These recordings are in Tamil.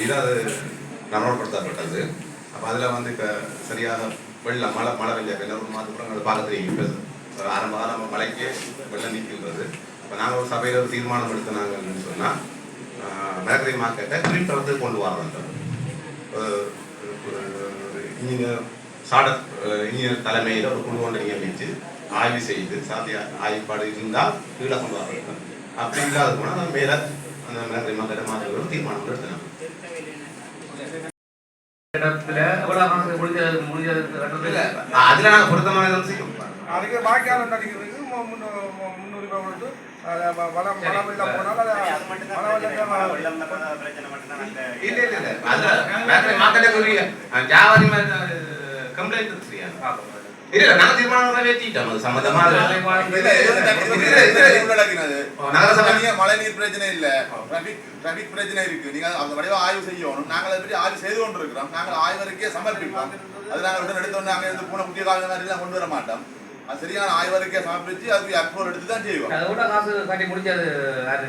செய்து அது நடைமுறைப்படுத்தப்பட்டது. அப்போ அதில் வந்து இப்போ சரியாக வெள்ளம் மழை பெஞ்ச பின்னர் ஒரு மாதப்புறம் அதை பார்க்க தெரியும். ஆரம்ப மழைக்கே வெள்ளம் நீக்கின்றது. இப்போ நாங்கள் ஒரு சபையில் ஒரு தீர்மானம் எடுத்தினாங்கன்னு சொன்னால் மேக்ரி மார்க்கெட்டை கிரீன் தரத்துக்கு கொண்டு வரணும். இன்ஜினியர் இன்ஜினியர் தலைமையில் ஒரு குழு ஒன்றை நியமித்து ஆய்வு செய்து சாத்திய ஆய்வுப்பாடு இருந்தால் கீழே கொண்டு வர வேண்டும். அப்படி இல்லாத போனால் நம்ம மேலே அந்த மேக்ரி மார்க்கெட்டை மாற்றுவது தீர்மானம் எடுத்தினாங்க. அதுல நாங்கள் பொருத்தமான செய்யும். அதுக்கு வாய்க்காலம் நடிக்கிறதுக்கு முன்னுரிமை கொடுத்து வளம் போனால் மார்க்கெட்டுக்குரிய ஜாவாரி கம்ப்ளைண்ட் இல்ல நாங்க தீர்மானம் நிறைவேற்றிட்டோம். அது சம்பந்தமா மழைநீர் பிரச்சனை இல்ல, டிராபிக் பிரச்சனை இருக்கு. நீங்க அந்த வடிவா ஆய்வு செய்யணும். நாங்கள் அதை பற்றி ஆய்வு செய்து கொண்டு இருக்கிறோம். நாங்கள் ஆய்வறிக்கையை சமர்ப்பிப்போம். அது நாங்கள் எடுத்தோம். நாங்கள் இருந்து போன முக்கிய கால மாதிரி எல்லாம் கொண்டு வர மாட்டோம். அது சரியான ஆய்வறிக்கையை சமர்ப்பிச்சு அதுக்கு அப்ரூவல் எடுத்து தான் செய்வோம். அதோட காசு கட்டி முடிஞ்சது அது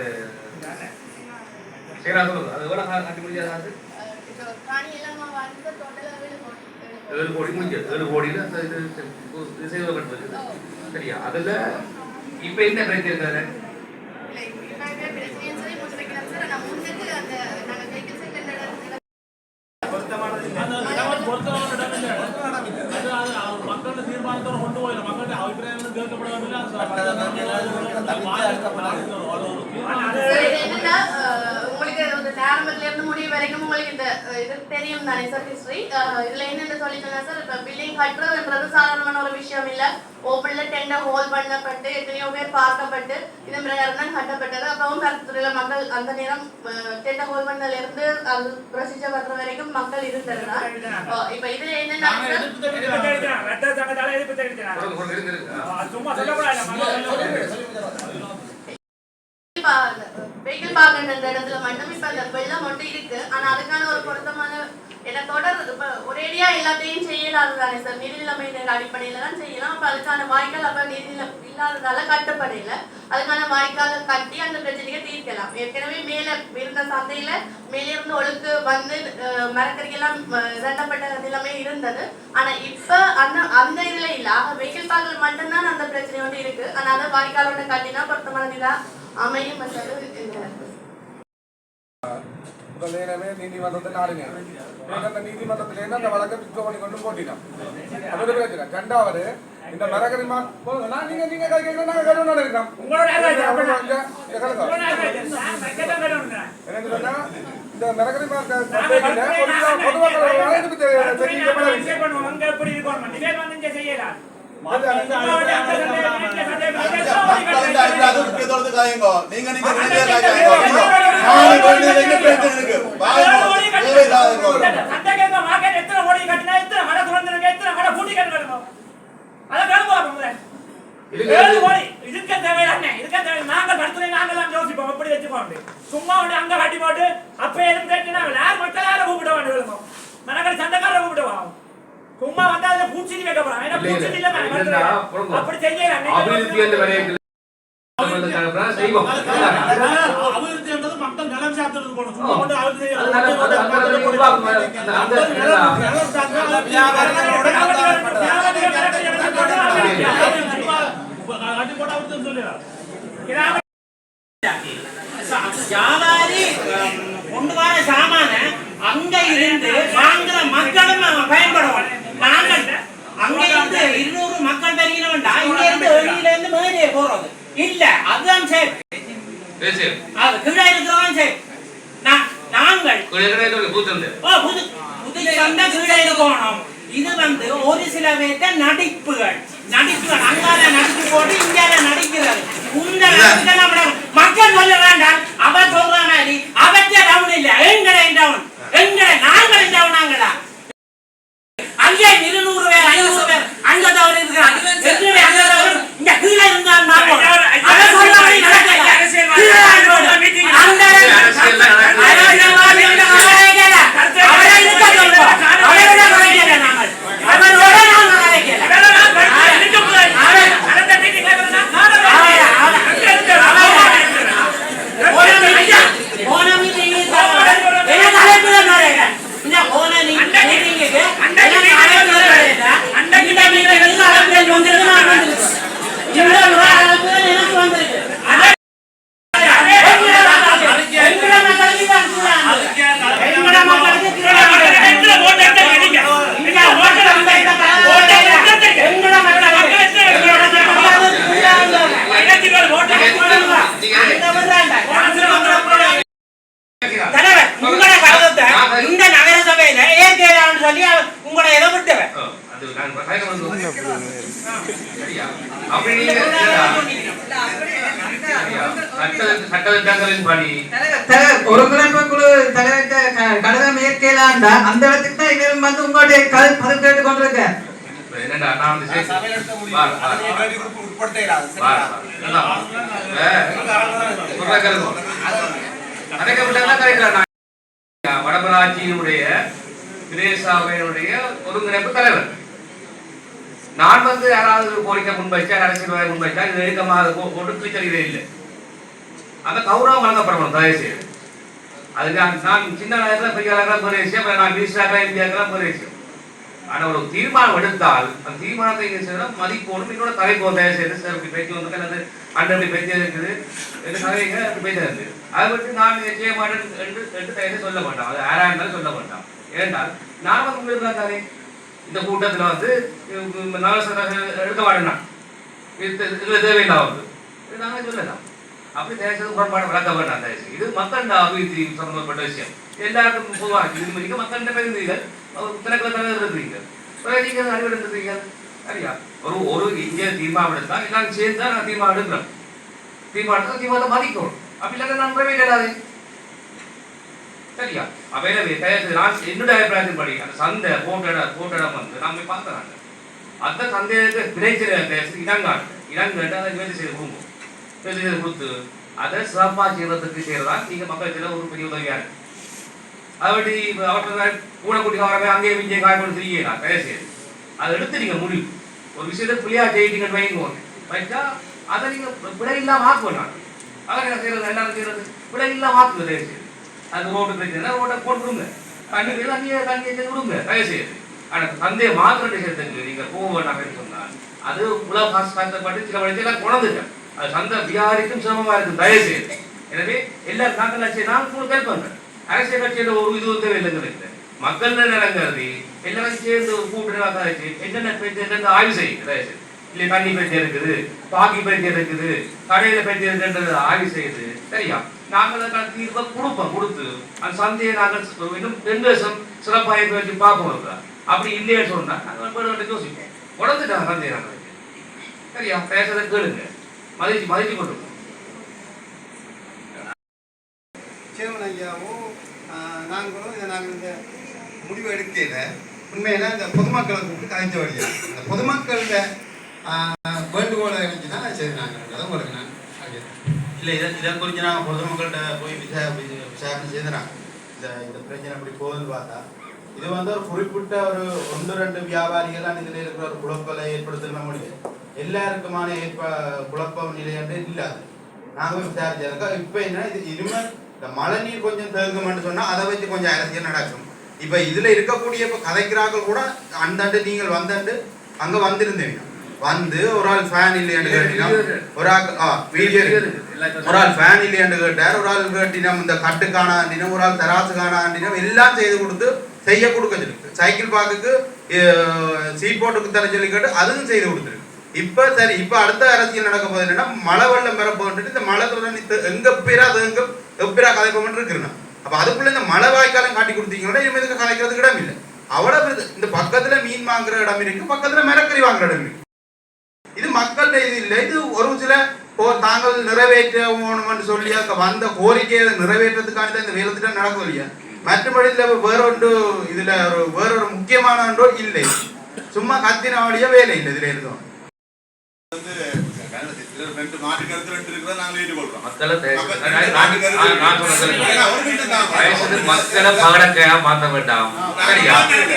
சரி சொல்லுங்க. அதோட கட்டி முடிஞ்சது காசு 7 கோடி முடிஞ்சது. 7 கோடியில இது செய்யப்பட்டிருக்கு. சரியா? அதுல இப்ப என்ன பிரச்சனை இருக்காரு? மக்களுடைய தீர்மானத்தோட கொண்டு போயிடும். மக்களுடைய அபிப்பிராயங்களும் கேட்கப்படவில்லை. உங்களுக்கு ஆரம்பத்துல இருந்து முடிவு வரைக்கும் உங்களுக்கு இந்த இது தெரியும் தானே சார் ஹிஸ்டரி. இதுல என்னென்ன சொல்லிட்டேன்னா சார், இப்ப பில்டிங் கட்டுறதுன்றது சாதாரணமான ஒரு விஷயம் இல்ல. ஓப்பன்ல டெண்டர் ஹோல் பண்ணப்பட்டு எத்தனையோ பேர் பார்க்கப்பட்டு இதன் பிரகாரம் தான் கட்டப்பட்டது. அப்பவும் கருத்துறையில மக்கள் அந்த நேரம் டெண்டர் ஹோல் பண்ணதுல இருந்து அது ப்ரொசீஜர் பண்ற வரைக்கும் மக்கள் இருந்ததுதான். இப்ப இதுல என்னன்னா வெஹிக்கிள் பார்க்கின்ற இடத்துல மட்டும் இப்ப அந்த வெள்ளம் மட்டும் இருக்கு. ஆனா அதுக்கான ஒரு பொருத்தமான தொடர் இப்ப ஒரேடியா எல்லாத்தையும் செய்யலாது தானே சார். நீர்நிலைமை அடிப்படையில தான் செய்யலாம். அப்ப அதுக்கான வாய்க்கால் அப்ப நீர்நிலம் இல்லாததால கட்டப்படையில அதுக்கான வாய்க்கால கட்டி அந்த பிரச்சனையை தீர்க்கலாம். ஏற்கனவே மேல இருந்த சந்தையில மேலிருந்து ஒழுக்கு வந்து மரக்கறியெல்லாம் இரண்டப்பட்ட நிலைமை இருந்தது. ஆனா இப்ப அந்த இதுல இல்ல. ஆக வெஹிக்கிள் பார்க்கல் மட்டும்தான் அந்த பிரச்சனை வந்து இருக்கு. ஆனா அதை வாய்க்காலோட கட்டினா பொருத்தமானதா அமையும். நேரமே நீதிமன்றத்தை நாடுங்க. அந்த நீதிமன்றத்திலேருந்து அந்த வழக்கை பிக்ஸ் பண்ணி கொண்டு போட்டினோம். அதோட பிரச்சனை. ரெண்டாவது இந்த மரகரிமா நீங்க நீங்க நாங்க கருணை இருக்கோம். எனக்கு சொன்னா இந்த மரகரிமா பொதுமக்கள் சும்மா அங்க கட்டி போட்டு அப்ப யார் மக்கள் யார கூப்பிட வேண்டிய மனக்கடி சண்டைக்கார கூப்பிடுவான். சும்மா வந்தா அதுல பூச்சி வைக்க போறான். ஏன்னா பூச்சி இல்ல அப்படி செய்யலாம். அபிவிருத்தி என்பது மக்கள் நலம் சார்ந்தது போல. சும்மா வந்து வியாபாரி கொண்டு வர சாமான அங்க இருந்து வாங்குற மக்களும் பயன்படுவோம். நாங்கள் அங்க இருந்து 200 மக்கள் பெருகினவன்டா இங்க இருந்து வெளியில இருந்து மேலே போறது இல்ல. அதுதான் சேஃப். அது கீழே இருக்கிறவன் சேஃப். நாங்கள் கீழே இருக்கணும். இது வந்து ஒரு சில பேர்த்த நடிப்புகள் அங்கால நடிப்பு போட்டு இங்கால நடிக்கிறது. மக்கள் சொல்ல வேண்டாம். அவர் சொல்ற மாதிரி அவற்ற டவுன் இல்ல. எங்களை நாங்கள் டவுன் ஆங்களா அங்கே 200 பேர் 500 பேர் அங்க தவறு இருக்கிறாங்க. இங்க கீழே இருந்தால் போன மீட்டிங் சொல்லி உங்களோட எதை விட்டுவேன் அது நான் கலைக்க வந்து சரியா அப்படி நீங்க சட்டத்திட்டங்களின் படி ஒரு குழு தலைவர்கிட்ட கடிதம் ஏற்கலாண்டா அந்த இடத்துக்கு தான் இவரும் வந்து உங்களுடைய பதில் கேட்டு கொண்டிருக்க என்னடா நான் வந்து வடமராட்சியினுடைய பிரதேச ஒருங்கிணைப்பு தலைவர் நான் வந்து யாராவது கோரிக்கை முன்வைச்சா அரசியல் முன்வைச்சா இது இயக்கமாக போட்டு கிழிச்சறியதே இல்லை அந்த கௌரவம் வழங்கப்படணும் தயவு செய்து அதுக்கு நான் சின்ன நேரத்தில் பெரிய அளவில் பெரிய விஷயம் நான் மினிஸ்டராக இந்தியாக்கெல்லாம் பெரிய விஷயம் ஆனால் ஒரு தீர்மானம் எடுத்தால் அந்த தீர்மானத்தை மதிப்போடும் என்னோட தலைப்போ தயவு செய்து சார் இப்படி பேச்சு வந்து அல்லது அண்டை பேச்சு இருக்குது என்று தலைவங்க பேச்சு இருக்குது அதை பற்றி நான் இதை செய்ய மாட்டேன் என்று தயவு சொல்ல மாட்டான் அது யாராக இருந்தாலும் சொல்ல மாட்டான் ஏனென்றால் நான் வந்து உங்களுக்கு தானே இந்த கூட்டத்தில் வந்து எடுக்க மாட்டேன் இதில் தேவையில்லா வந்து இது நாங்கள் சொல்லலாம் அப்படி தயவுசெய்து உடன்பாடு வளர்க்க வேண்டாம் தயவுசெய்து இது மக்கள் அபிவிருத்தி சம்பந்தப்பட்ட விஷயம் எல்லாருக்கும் பொதுவாக இது மாதிரி மக்கள் பிரதிநிதிகள் தினக்கிழமை தலைவர் இருக்கிறீங்க நீங்கள் அறிவு எடுத்துக்கிறீங்க சரியா ஒரு இந்திய தீர்மானம் எடுத்தால் எல்லாம் சேர்ந்து தான் நான் தீர்மானம் எடுக்கிறேன் தீர்மானத்தை மதிக்கணும் அப்படி இல்லாத நான் நிறைவேறாது சரியா அப்ப எனவே நான் என்னுடைய அபிப்பிராயத்தின்படி அந்த சந்தை போட்டிடம் வந்து நான் போய் பார்த்தேன் அந்த சந்தைக்கு கிடைக்கிற இனங்காட்டு அதை நிவர்த்தி செய்து கொடுங்க நிவர்த்தி செய்து கொடுத்து அதை சிறப்பாக செய்வதற்கு செய்யறதான் நீங்க மக்கள் செய்ய ஒரு பெரிய உதவியா இருக்கு அப்படி அவர்கள் கூடக்குட்டி அவரை அங்கேயே விஜய் காய்கொண்டு செய்யலாம் தயவு செய்து அதை எடுத்து நீங்க முடிவு ஒரு விஷயத்தை பிள்ளையா ஜெயிட்டீங்கன்னு வைங்க வைச்சா அதை நீங்க பிழை இல்லாம ஆக்குவேன் அதை என்ன செய்யறது எல்லாரும் செய்யறது பிழை இல்லாம ஆக்குவது தயவு செய்து அது ரோட்டு பிரச்சனை ரோட்டை போட்டுருங்க தண்ணி தண்ணியை செய்து விடுங்க தயவு செய்யுது ஆனால் சந்தையை மாத்திர விஷயத்துக்கு நீங்க போக வேண்டாம் சொன்னால் அது உலக கஷ்டப்பட்டு சில வழிச்செல்லாம் குழந்துட்டேன் அது சந்தை வியாரிக்கும் சிரமமா இருக்கு தயவு செய்யுது எனவே எல்லாரும் நாங்கள் கட்சி நான் உங்களுக்கு ஹெல்ப் பண்றேன் அரசியல் கட்சியோட ஒரு இது தேவையில்லைங்க மக்கள் நிலங்கிறது எல்லாரும் சேர்ந்து கூட்டு என்னென்ன பிரச்சனை என்னென்ன ஆய்வு செய்யுங்க தயவு செய்து இல்லை தண்ணி பிரச்சனை இருக்குது பாக்கி பிரச்சனை இருக்குது கடையில பிரச்சனை இருக்குன்றது ஆய்வு செய்யுது சரியா நாங்கள் அதுக்கான தீர்வை கொடுத்து அந்த சந்தையை நாங்கள் இன்னும் 2 வருஷம் சிறப்பாக வச்சு பார்ப்போம் அப்படி இல்லைன்னு சொன்னா நாங்கள் யோசிப்போம் உடந்துட்டாங்க சந்தையை நாங்கள் சரியா பேசுறதை கேளுங்க மதிச்சு கொண்டு சேவன் ஐயாவும் நாங்களும் இதை நாங்கள் இந்த முடிவு எடுக்கல உண்மையில இந்த பொதுமக்களை கூப்பிட்டு கலைஞ்ச வழியா இந்த பொதுமக்களோட வேண்டுகோளை இருந்துச்சுன்னா சரி நாங்கள் அதை உங்களுக்கு நான் இல்லை இதை குறித்து நாங்கள் பொதுமக்கள்கிட்ட போய் விசாரணை செய்துறாங்க இந்த பிரச்சனை அப்படி போகுதுன்னு பார்த்தா இது வந்து ஒரு குறிப்பிட்ட ஒரு 1-2 வியாபாரிகள்லாம் இதில் இருக்கிற ஒரு குழப்பலை ஏற்படுத்த முடியும் எல்லாருக்குமான குழப்பம் நிலை என்று இல்லாது நாங்கள் விசாரிச்சிருக்கோம் இப்போ என்ன இது இனிமேல் இந்த மழை நீர் கொஞ்சம் தேங்குமென்னு சொன்னால் அதை வச்சு கொஞ்சம் அரசியல் நடக்கும் இப்போ இதில் இருக்கக்கூடிய இப்போ கதைக்கிறார்கள் கூட அந்தாண்டு நீங்கள் வந்தாண்டு அங்கே வந்திருந்தீங்க வந்து ஒரு ஆள் ஃபேன் இல்லையான்னு கேட்டீங்கன்னா ஒரு ஆள் வீடியோ ஒரு ஆள் ஃபேன் இல்லையான்னு கேட்டார் ஒரு ஆள் கேட்டினம் இந்த கட்டு காணாண்டினம் ஒரு ஆள் தராசு காணாண்டினம் எல்லாம் செய்து கொடுத்து செய்ய கொடுக்க சொல்லிருக்கு சைக்கிள் பார்க்குக்கு சீட் போட்டுக்கு தர சொல்லி கேட்டு அதுவும் செய்து கொடுத்துருக்கு இப்போ சரி இப்போ அடுத்த அரசியல் நடக்க போது என்னன்னா மழை வெள்ளம் பெற போட்டு இந்த மழை தொடர்ந்து எங்க பேரா அது எங்க எப்பேரா கதைப்போம்னு இருக்குன்னா அப்போ அதுக்குள்ள இந்த மழை வாய்க்காலம் காட்டி கொடுத்தீங்கன்னா இனிமே இதுக்கு கலைக்கிறதுக்கு இடம் இல்லை அவ்வளவு இந்த பக்கத்துல மீன் வாங்குற இடம் இருக்கு பக்கத்துல மரக்கறி வாங்குற இடம் இருக்கு இது மக்கள்கிட்ட இது இல்லை இது ஒரு சில தாங்கள் நிறைவேற்றணும்னு சொல்லி வந்த கோரிக்கையை நிறைவேற்றத்துக்கான தான் இந்த வேலைத்திட்டம் நடக்கும் இல்லையா மற்றபடி இதில் வேறொன்று இதுல வேறொரு முக்கியமான ஒன்றோ இல்லை சும்மா கத்தின வழியா வேலை இல்லை இதுல இருந்தோம் மக்களை பாடக்கையா மாற்ற வேண்டாம் சரியா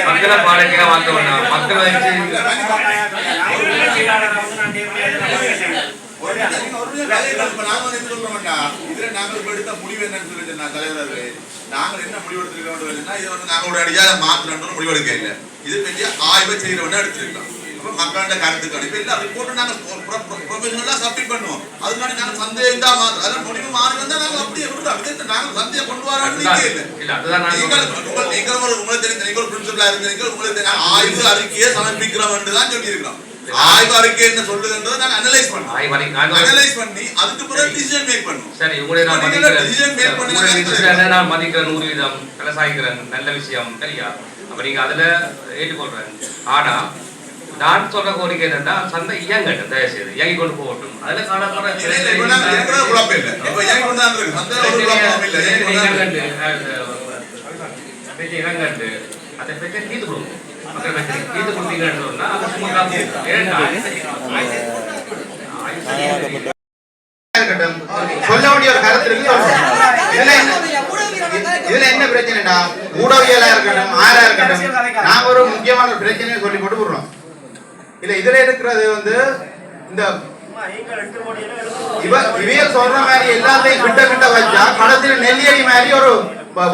மக்களை பாடக்கையா மாற்ற வேண்டாம் மக்களை நாங்கள் எடுத்த முடிவு என்னன்னு சொல்லி தலைவர்களே நாங்கள் என்ன முடிவு எடுத்திருக்கோம் இதை வந்து நாங்கள் ஒரு அடியாக மாற்றணும்னு முடிவு எடுக்க இல்லை இது பெரிய ஆய்வை செய்யறவன எடுத்திருக்கோம் மக்களோட கருத்துக்கு அனுப்பி இல்லை ரிப்போர்ட் நாங்கள் ப்ரொஃபஷனலாக சப்மிட் பண்ணுவோம் அதுக்காண்டி நாங்கள் சந்தேகம் தான் மாற்றோம் அதில் முடிவு மாறி வந்தால் நாங்கள் அப்படியே விடுறோம் நாங்கள் சந்தேகம் கொண்டு வரோம்னு நிற்க இல்லை நீங்கள் ஒரு உங்களுக்கு தெரிஞ்ச நீங்கள் ஒரு பிரின்சிபலாக இருந்தீங்க உங்களுக்கு ஆய்வு அறிக்கையை சமர்ப்பிக்கிறோம் என்று தான் சொல்லியிருக்கிறோம் ஆய்வு அறிக்கை என்ன சொல்லுதுன்றதை நாங்கள் அனலைஸ் பண்ணுவோம் அனலைஸ் பண்ணி அதுக்கு பிறகு டிசிஷன் மேக் பண்ணுவோம் சரி உங்களை நான் மதிக்கிறேன் 100% கலசாய்க்கிறேன் நல்ல விஷயம் சரியா அப்ப நீங்க அதுல ஏற்றுக்கொள்றேன். ஆனா நான் சொல்ற கோரிக்கை என்னன்னா சந்தை இயங்கட்டும், தயவு செய்து இயங்கி கொண்டு போகட்டும். அதுல காணப்படுற இறங்கட்டு அதை பற்றி தீர்த்து கொடுக்கும். மக்கள் பற்றி தீர்த்து கொடுத்தீங்கன்னு சொன்னா அது சுமூகமா போகும். ஏன்னா சொல்ல வேண்டிய ஒரு கருத்து இருக்கு. இதுல என்ன பிரச்சனைடா, ஊடகவியலா இருக்கட்டும், ஆறா இருக்கட்டும், நாங்க ஒரு முக்கியமான ஒரு பிரச்சனையை சொல்லி போட்டு போடுறோம். இல்ல இதுல இருக்கிறது வந்து இந்த இவியல் சொல்ற மாதிரி எல்லாத்தையும் கிட்ட வச்சா கடத்தில நெல்லியடி மாதிரி ஒரு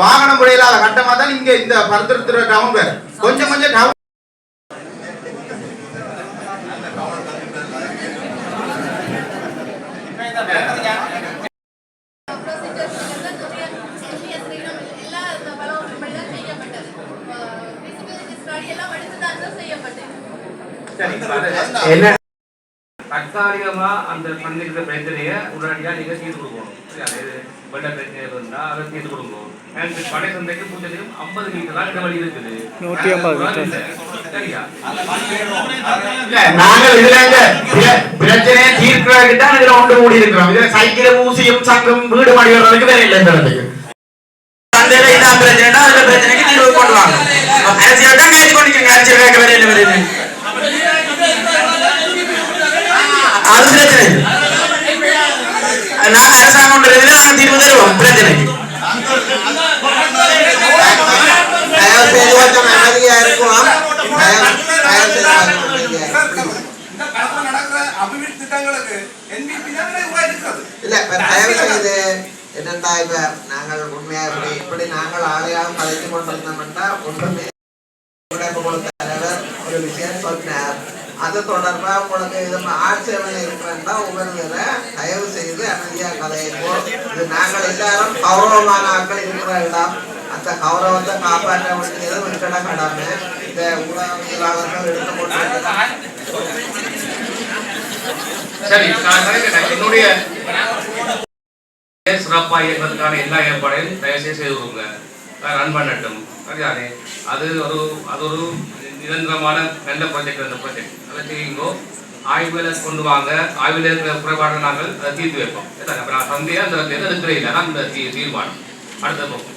வாகன முறையிலாத கட்டமா தான் இங்க இந்த பருத்திருக்கிற டவுன் பேர் கொஞ்சம் கொஞ்சம் டவுன் என்ன தற்காலிகமா அந்த சந்திக்கிற பிரச்சனையை உடனடியா நீங்க தீர்த்து கொடுக்கணும். வெள்ள பிரச்சனை இருந்தா அதை தீர்த்து கொடுக்கணும். படை சந்தைக்கு பூச்சையும் 50 மீட்டர் தான் இந்த வழி இருக்குது. 150 சரியா? நாங்கள் இதுல பிரச்சனையை தீர்க்கிறதுக்கு தான் இதுல ஒன்று கூடி இருக்கிறோம். இதுல சைக்கிள் ஊசியும் சங்கம் வீடு மாடி வர்றதுக்கு வேற இல்லை. இந்த இடத்துக்கு சந்தையில இதான் பிரச்சனைனா அதுல பிரச்சனைக்கு தீர்வு கொண்டு வாங்க. அரசியல் தான் கேட்டு கொண்டிருக்கீங்க. அரசியல் கேட்க வேற என்ன வருது? அது பிரச்சனை. நாங்க அரசாங்கம் நாங்க தீர்வு தருவோம் பிரச்சனைக்கு. என்னண்டா இப்ப நாங்கள் உண்மையா இப்படி நாங்கள் ஆளையாலும் கலைத்து கொண்டிருந்தோம்னா ஒன்றுமே தலைவர் ஒரு விஷயம் சொன்னார். அது தொடர்பா உங்களுக்கு இது ஆட்சேபனை இருக்கிறா உணர்வுகளை தயவு செய்து அமைதியா கதையோ. இது நாங்கள் எல்லாரும் கௌரவமான ஆட்கள் இருக்கிற இடம். அந்த கௌரவத்தை காப்பாற்ற வேண்டியது விற்கட கடமை. இந்த ஊடகவியலாளர்கள் எடுத்துக்கொண்டு என்னுடைய சிறப்பா இயக்கிறதுக்கான எல்லா ஏற்பாடையும் தயவுசெய்து செய்து கொடுங்க. ரன் பண்ணட்டும். சரிதானே? அது ஒரு நிரந்தரமான நல்ல ப்ராஜெக்ட். அந்த ப்ராஜெக்ட் அதை செய்யுங்கோ. ஆய்வுகளை கொண்டு வாங்க. ஆய்வில் இருக்கிற குறைபாடு நாங்கள் அதை தீர்த்து வைப்போம். நான் சந்தையா அந்த எடுக்கிற இல்லை தான் இந்த தீர்மானம். அடுத்த போகும்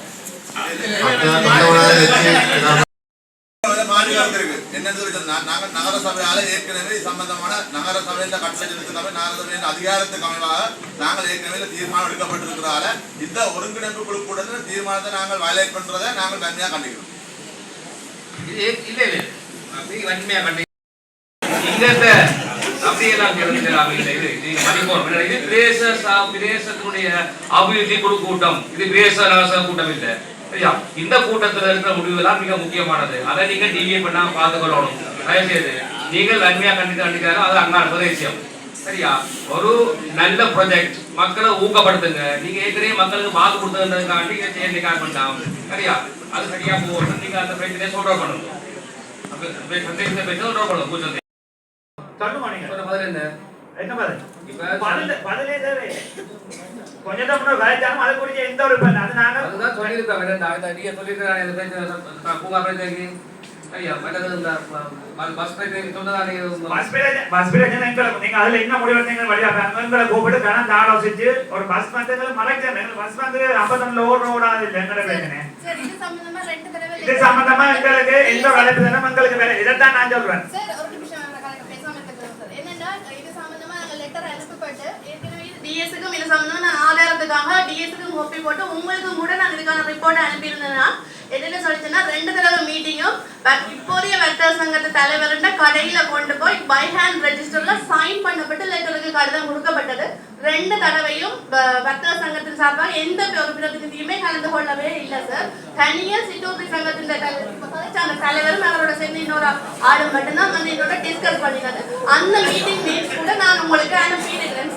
நாங்கள் நகர சபையால ஏற்கனவே சம்பந்தமான நகர சபையின் கட்டளை நகர சபையின் அதிகாரத்துக்கு அமைவாக நாங்கள் ஏற்கனவே தீர்மானம் எடுக்கப்பட்டிருக்கிறதால இந்த ஒருங்கிணைப்பு குழு கூட்டத்தில் தீர்மானத்தை நாங்கள் வயலேட் பண்றதை நாங்கள் வன்மையா கண்டிக்கிறோம். வன்மையா கண்டிக்கிறோம். அபிவிருத்தி குழு கூட்டம், இது பிரதேச கூட்டம் இல்லை. சரியா? இந்த கூட்டத்தில் இருக்கிற முடிவுலாம் மிக முக்கியமானது. அதை நீங்க டிவியே பண்ணாம பார்த்துக்கொள்ளணும். தயவுசெய்து நீங்கள் வன்மையா கண்டிக்கிறாலும் அது அங்கான பிரதேசம். சரியா? ஒரு நல்ல ப்ராஜெக்ட் மக்களை ஊக்கப்படுத்துங்க. நீங்க ஏற்கனவே மக்களுக்கு வாக்கு கொடுத்ததுக்காண்டி செயற்கை பண்ணலாம். சரியா? அது சரியா போகணும். நீங்க அந்த பிரச்சனையை சொல்ற பண்ணணும். சந்தேகத்தை பேச சொல்ற பண்ணணும். பூஜை பதில் என்ன? என்ன பதில்? பதிலே தேவை. கொஞ்சம் தான் அதை குறித்து எந்த ஒரு அது நாங்கள் அதுதான் சொல்லியிருக்காங்க. நீங்க சொல்லியிருக்காங்க பூங்கா பிரச்சனைக்கு. ஐயா மற்றது இந்த பஸ் பிரச்சனைக்கு சொன்னதானே. பஸ் பிரச்சனை நீங்க அதுல என்ன முடிவெடுத்தீங்க வழியாக எங்களை கூப்பிட்டு கணக்கு ஆலோசிச்சு ஒரு பஸ் வந்து மறைக்க பஸ் வந்து 51 ஓடாது இல்லை எங்களோட பிரச்சனை. இது சம்பந்தமா எங்களுக்கு எந்த வளைப்பு தானே எங்களுக்கு வேலை. இதைத்தான் நான் சொல்றேன். டிஎஸ்க்கும் இது சம்பந்தமா நான் ஆதாரத்துக்காக டிஎஸ்க்கும் கோப்பி போட்டு உங்களுக்கும் கூட நான் இதுக்கான ரிப்போர்ட் அனுப்பியிருந்தேன்னா என்ன சொல்லிச்சுன்னா 2 தடவை மீட்டிங்கும் இப்போதைய வர்த்தக சங்கத்து தலைவர்கிட்ட கடையில கொண்டு போய் பை ஹேண்ட் ரெஜிஸ்டர்ல சைன் பண்ணப்பட்டு லெட்டருக்கு கடிதம் கொடுக்கப்பட்டது. 2 தடவையும் வர்த்தக சங்கத்தின் சார்பாக எந்த ஒரு பிரதிநிதியுமே கலந்து கொள்ளவே இல்லை சார். தனியா சிற்றூர்தி சங்கத்தின் அந்த தலைவரும் அவரோட சேர்ந்து இன்னொரு ஆளும் மட்டும்தான் வந்து என்னோட டிஸ்கஸ் பண்ணினது. அந்த மீட்டிங் மீட்ஸ் கூட நான் உங்களுக்கு அனுப்பியிருக்கிறேன்.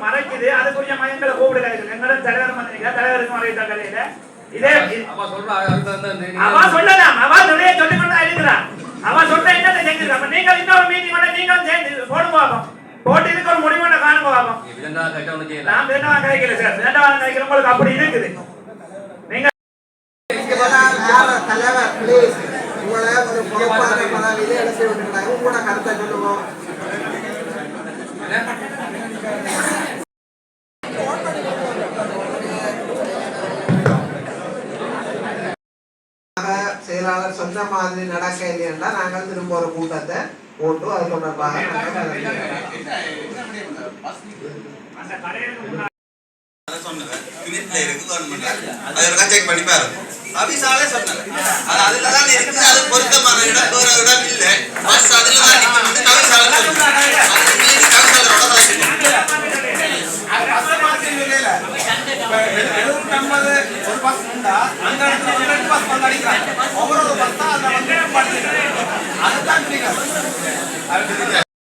மறைக்குது அதுக்குரிய மயங்களை கூப்பிடுங்க. எங்களோட தலைவர் தலைவருக்கு மறைத்த கலையில இதே அவ சொல்லலாம். அவ நிறைய சொல்லிக்கொண்டு இருக்கிறான். அவ சொல்ற என்ன செஞ்சிருக்கா. நீங்கள் இன்னொரு போட்டு இதுக்கு ஒரு முடிவு காணுங்க பாப்போம். நான் வேண்டாம் கிடைக்கல சார், வேண்டாம் கிடைக்கிற உங்களுக்கு அப்படி இருக்குது. நீங்க தலைவர் ப்ளீஸ் உங்களை ஒரு பொறுப்பான பதவியில எடுத்து விட்டுருக்காங்க. உங்களோட கருத்தை சொல்லுவோம். செயலாளர் சொன்ன மாதிரி நடக்க இல்லையா நாங்கள் திரும்ப ஒரு கூட்டத்தை போட்டு அது தொடர்பாக செக் பண்ணி பாருங்க. அபிசாலே சொன்னாங்க அதுல தான் இருக்கு, அது பொருத்தமான இடம் வேற இடம் இல்ல. பஸ் அதுல தான் நிக்குது. கவிசால சொன்னாங்க அது மீறி கவிசாலரோட ஒரு பஸ் உண்டா அந்த இடத்துல ரெண்டு பஸ் வந்து அடிக்கிறாங்க. ஒவ்வொரு பஸ் தான் அதை வந்து அதுதான்